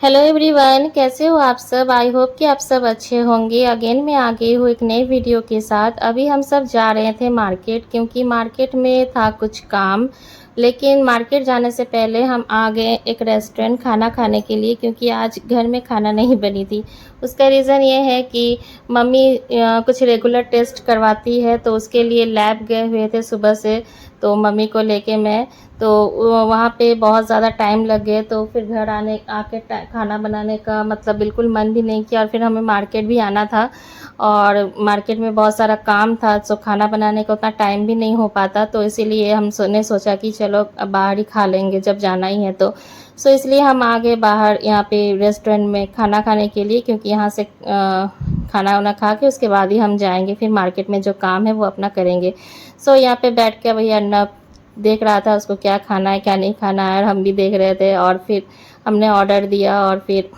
Hello everyone, कैसे हो आप सब। आई होप कि आप सब अच्छे होंगे। अगेन मैं आ गई हूँ एक नई वीडियो के साथ। अभी हम सब जा रहे थे मार्केट, क्योंकि मार्केट में था कुछ काम। लेकिन मार्केट जाने से पहले हम आ गए एक रेस्टोरेंट खाना खाने के लिए, क्योंकि आज घर में खाना नहीं बनी थी। उसका रीज़न ये है कि मम्मी कुछ रेगुलर टेस्ट करवाती है, तो उसके लिए लैब गए हुए थे सुबह से। तो मम्मी को लेके मैं तो वहाँ पे बहुत ज़्यादा टाइम लग गए। तो फिर घर आने आके खाना बनाने का मतलब बिल्कुल मन भी नहीं किया, और फिर हमें मार्केट भी आना था और मार्केट में बहुत सारा काम था, तो खाना बनाने का उतना टाइम भी नहीं हो पाता। तो इसीलिए हम सोचा कि चलो अब बाहर ही खा लेंगे जब जाना ही है तो। सो इसलिए हम आ गए बाहर यहाँ पे रेस्टोरेंट में खाना खाने के लिए, क्योंकि यहाँ से खाना वाना खा के उसके बाद ही हम जाएंगे, फिर मार्केट में जो काम है वो अपना करेंगे। सो यहाँ पे बैठ के भैया अन्ना देख रहा था उसको क्या खाना है क्या नहीं खाना है, और हम भी देख रहे थे। और फिर हमने ऑर्डर दिया, और फिर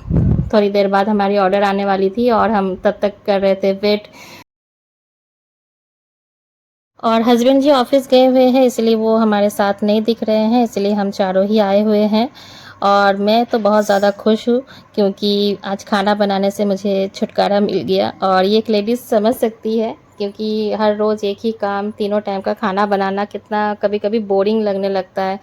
थोड़ी देर बाद हमारी ऑर्डर आने वाली थी, और हम तब तक कर रहे थे वेट। और हस्बैंड जी ऑफिस गए हुए हैं, इसलिए वो हमारे साथ नहीं दिख रहे हैं, इसलिए हम चारों ही आए हुए हैं। और मैं तो बहुत ज़्यादा खुश हूँ, क्योंकि आज खाना बनाने से मुझे छुटकारा मिल गया। और ये एक लेडीज़ समझ सकती है, क्योंकि हर रोज़ एक ही काम, तीनों टाइम का खाना बनाना कितना कभी कभी बोरिंग लगने लगता है।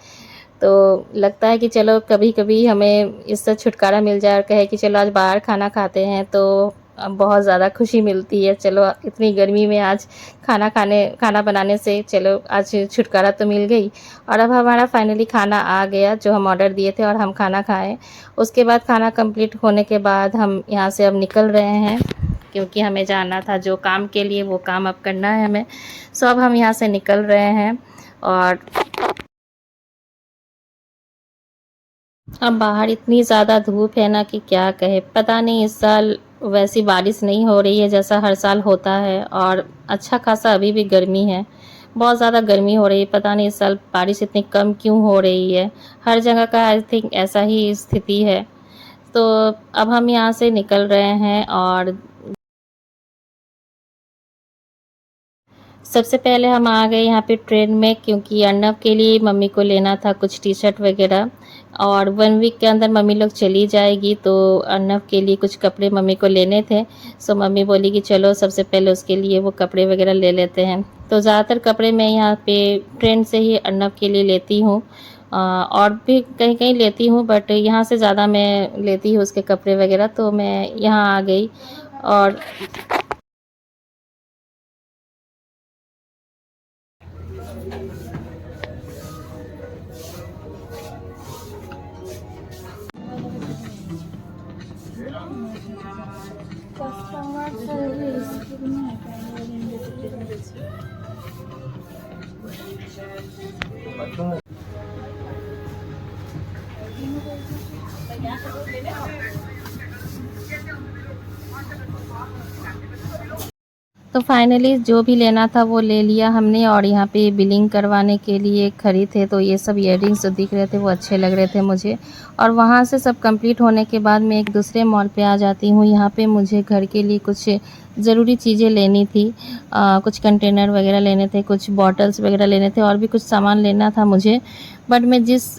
तो लगता है कि चलो कभी कभी हमें इससे छुटकारा मिल जाए, और कहे कि चलो आज बाहर खाना खाते हैं, तो बहुत ज़्यादा खुशी मिलती है। चलो इतनी गर्मी में आज खाना बनाने से चलो आज छुटकारा तो मिल गई। और अब हमारा फाइनली खाना आ गया जो हम ऑर्डर दिए थे, और हम खाना खाएं। उसके बाद खाना कंप्लीट होने के बाद हम यहाँ से अब निकल रहे हैं, क्योंकि हमें जाना था जो काम के लिए, वो काम अब करना है हमें। सो अब हम यहाँ से निकल रहे हैं। और अब बाहर इतनी ज़्यादा धूप है ना कि क्या कहे। पता नहीं इस साल वैसी बारिश नहीं हो रही है जैसा हर साल होता है, और अच्छा खासा अभी भी गर्मी है। बहुत ज़्यादा गर्मी हो रही है। पता नहीं इस साल बारिश इतनी कम क्यों हो रही है। हर जगह का आई थिंक ऐसा ही स्थिति है। तो अब हम यहाँ से निकल रहे हैं। और सबसे पहले हम आ गए यहाँ पे ट्रेन में, क्योंकि अर्नब के लिए मम्मी को लेना था कुछ टी शर्ट वगैरह। और 1 वीक के अंदर मम्मी लोग चली जाएगी, तो अर्नब के लिए कुछ कपड़े मम्मी को लेने थे। सो मम्मी बोली कि चलो सबसे पहले उसके लिए वो कपड़े वगैरह ले लेते हैं। तो ज़्यादातर कपड़े मैं यहाँ पे ट्रेन से ही अर्नब के लिए लेती हूँ। और भी कहीं कहीं लेती हूँ, बट यहाँ से ज़्यादा मैं लेती हूँ उसके कपड़े वगैरह। तो मैं यहाँ आ गई। और Customer service. तो फाइनली जो भी लेना था वो ले लिया हमने। और यहाँ पे बिलिंग करवाने के लिए खड़ी थे, तो ये सब इयररिंग्स जो दिख रहे थे वो अच्छे लग रहे थे मुझे। और वहाँ से सब कंप्लीट होने के बाद मैं एक दूसरे मॉल पे आ जाती हूँ। यहाँ पे मुझे घर के लिए कुछ ज़रूरी चीज़ें लेनी थी। कुछ कंटेनर वगैरह लेने थे, कुछ बॉटल्स वगैरह लेने थे, और भी कुछ सामान लेना था मुझे। बट मैं जिस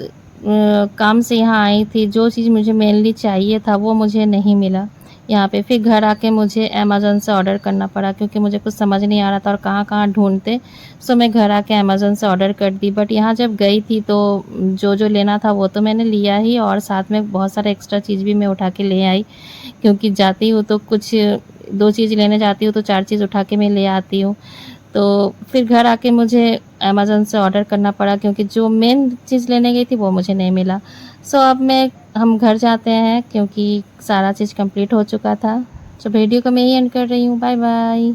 काम से यहाँ आई थी, जो चीज़ मुझे मेनली चाहिए था वो मुझे नहीं मिला यहाँ पे। फिर घर आके मुझे अमेज़न से ऑर्डर करना पड़ा, क्योंकि मुझे कुछ समझ नहीं आ रहा था और कहाँ कहाँ ढूंढते। सो मैं घर आके अमेज़न से ऑर्डर कर दी। बट यहाँ जब गई थी तो जो जो लेना था वो तो मैंने लिया ही, और साथ में बहुत सारा एक्स्ट्रा चीज़ भी मैं उठा के ले आई, क्योंकि जाती हूँ तो कुछ 2 चीज़ लेने जाती हूँ तो 4 चीज़ उठा के मैं ले आती हूँ। तो फिर घर आके मुझे अमेज़न से ऑर्डर करना पड़ा, क्योंकि जो मेन चीज़ लेने गई थी वो मुझे नहीं मिला। सो अब हम घर जाते हैं, क्योंकि सारा चीज़ कंप्लीट हो चुका था। तो वीडियो को मैं ही एंड कर रही हूँ। Bye bye.